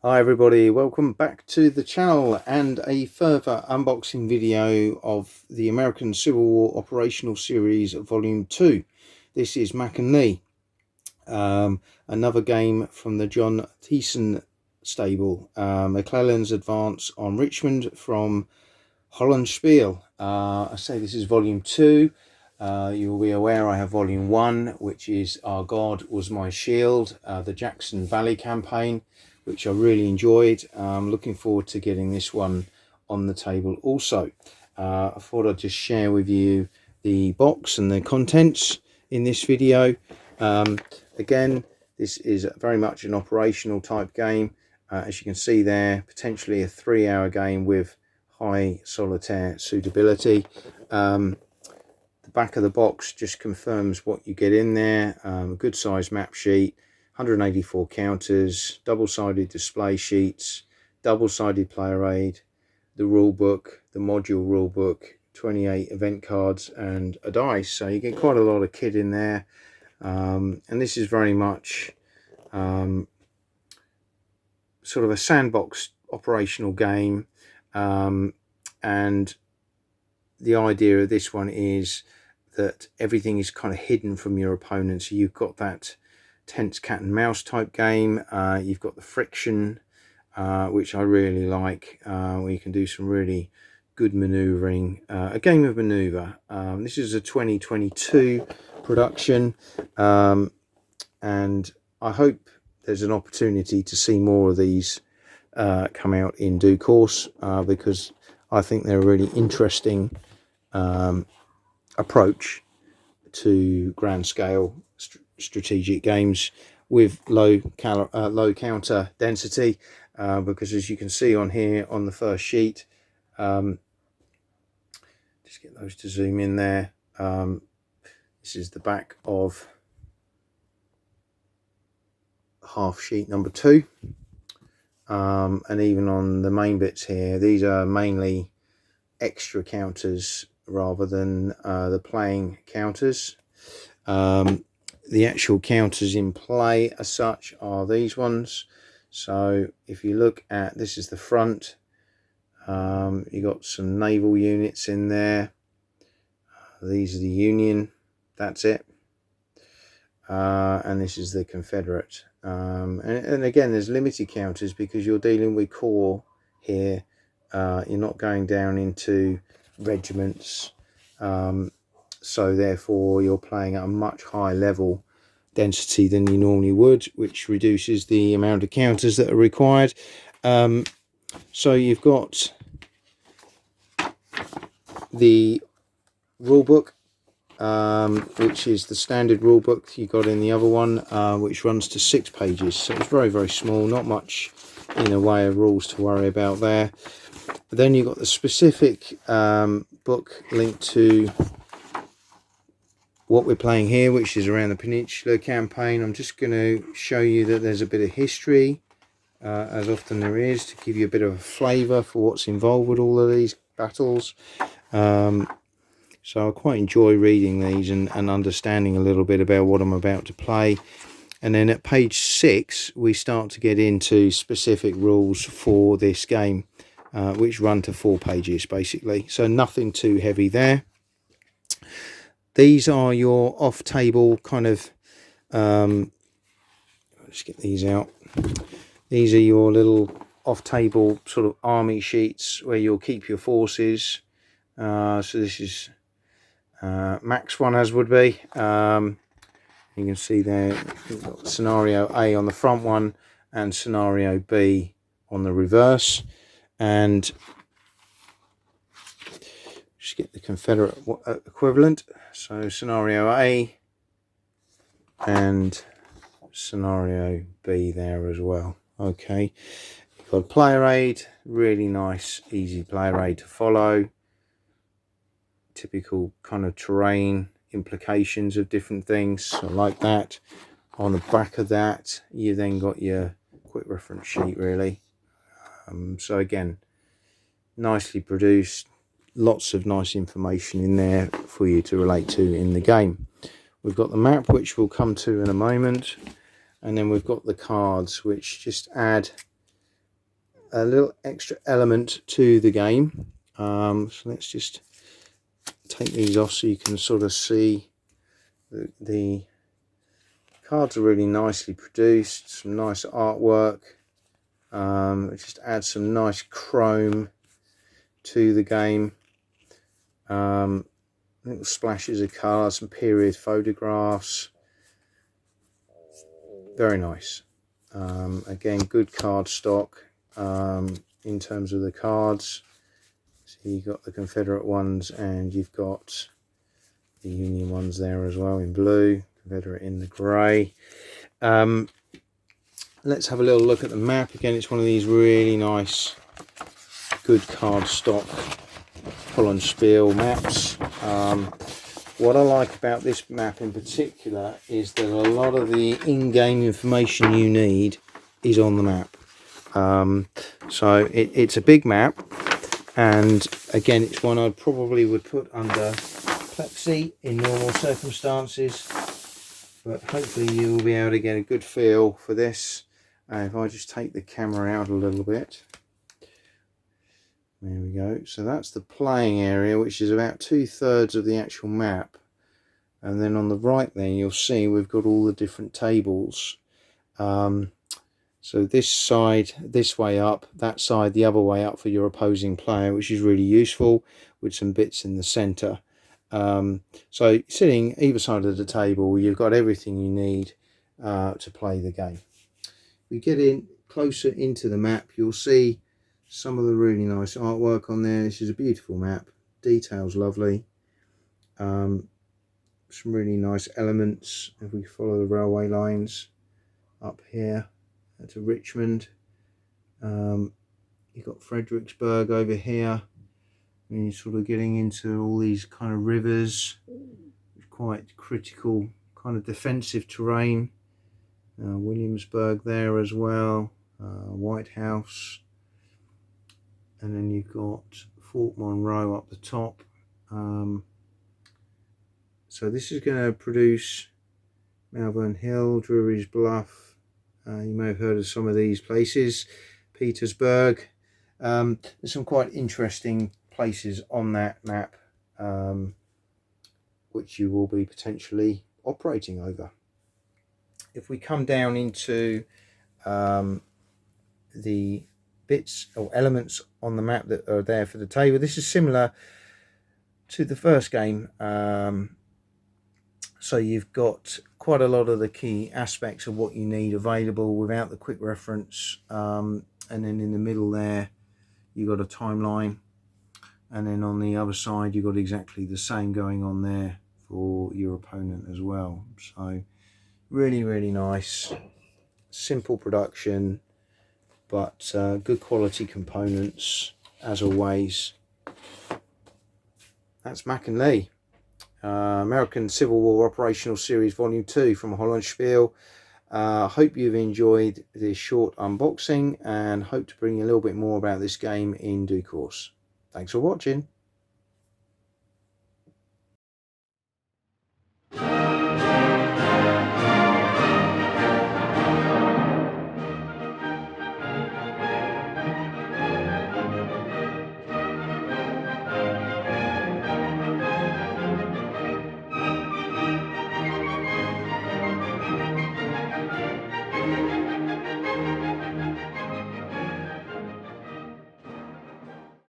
Hi everybody, welcome back to the channel and a further unboxing video of the American Civil War Operational Series Volume 2. This is Mac and Knee, another game from the John Thiessen stable, McClellan's Advance on Richmond from Hollandspiele. I say this is Volume 2. You'll be aware I have Volume 1, which is Our God Was My Shield, the Jackson Valley campaign, which I really enjoyed. Looking forward to getting this one on the table also. I thought I'd just share with you the box and the contents in this video. Again, this is very much an operational type game. As you can see there, potentially a 3-hour game with high solitaire suitability. The back of the box just confirms what you get in there. A good size map sheet, 184 counters, double-sided display sheets, double-sided player aid, the rule book, the module rule book, 28 event cards and a dice. So you get quite a lot of kit in there, and this is very much sort of a sandbox operational game, and the idea of this one is that everything is kind of hidden from your opponent. So you've got that tense cat and mouse type game, you've got the friction, which I really like, where you can do some really good maneuvering, a game of maneuver. This is a 2022 production, and I hope there's an opportunity to see more of these come out in due course, because I think they're a really interesting approach to grand scale strategic games with low counter density, because as you can see on here on the first sheet, just get those to zoom in there, this is the back of half sheet number 2, and even on the main bits here, these are mainly extra counters rather than the playing counters. The actual counters in play as such are these ones. So if you look at, this is the front, you got some naval units in there, these are the Union, that's it, and this is the Confederate, and again there's limited counters because you're dealing with corps here. You're not going down into regiments, so therefore you're playing at a much higher level density than you normally would, which reduces the amount of counters that are required. So you've got the rule book, which is the standard rule book you got in the other one, which runs to 6 pages, so it's very, very small, not much in the way of rules to worry about there. But then you've got the specific book linked to what we're playing here, which is around the Peninsula campaign. I'm just going to show you that there's a bit of history, as often there is, to give you a bit of a flavour for what's involved with all of these battles. So I quite enjoy reading these and understanding a little bit about what I'm about to play. And then at page 6 we start to get into specific rules for this game, which run to 4 pages basically, so nothing too heavy there. These are your off-table kind of, let's get these out. These are your little off-table sort of army sheets where you'll keep your forces. So this is Mac's one, as would be. You can see there, you've got scenario A on the front one and scenario B on the reverse. And just get the Confederate equivalent. So scenario A and scenario B there as well. Okay, you've got player aid, really nice, easy player aid to follow. Typical kind of terrain implications of different things, so like that. On the back of that, you then got your quick reference sheet, really. So again, nicely produced, lots of nice information in there for you to relate to in the game. We've got the map, which we'll come to in a moment, and then we've got the cards, which just add a little extra element to the game. So let's just take these off so you can sort of see the cards are really nicely produced, some nice artwork. It just adds some nice chrome to the game. Little splashes of colour, some period photographs. Very nice. Again, good card stock in terms of the cards. So you've got the Confederate ones and you've got the Union ones there as well in blue, Confederate in the grey. Let's have a little look at the map. Again, it's one of these really nice, good card stock Hollandspiele maps. What I like about this map in particular is that a lot of the in-game information you need is on the map. So it's a big map, and again, it's one I probably would put under plexi in normal circumstances, but hopefully you'll be able to get a good feel for this. If I just take the camera out a little bit, there we go. So that's the playing area, which is about 2/3 of the actual map. And then on the right there, you'll see we've got all the different tables. So this side, this way up, that side, the other way up for your opposing player, which is really useful, with some bits in the centre. So sitting either side of the table, you've got everything you need to play the game. If we get in closer into the map, you'll see some of the really nice artwork on there. This is a beautiful map, details lovely. Some really nice elements. If we follow the railway lines up here to Richmond, you've got Fredericksburg over here, and you're sort of getting into all these kind of rivers, quite critical kind of defensive terrain. Williamsburg there as well, White House, and then you've got Fort Monroe up the top. So this is going to produce Malvern Hill, Drury's Bluff. You may have heard of some of these places. Petersburg. There's some quite interesting places on that map, which you will be potentially operating over. If we come down into the bits or elements on the map that are there for the table, this is similar to the first game. So you've got quite a lot of the key aspects of what you need available without the quick reference, and then in the middle there you've got a timeline, and then on the other side you've got exactly the same going on there for your opponent as well. So really nice, simple production, but good quality components as always. That's Mac and Lee. American Civil War Operational Series Volume 2 from Hollandspiele. Hope you've enjoyed this short unboxing, and hope to bring you a little bit more about this game in due course. Thanks for watching.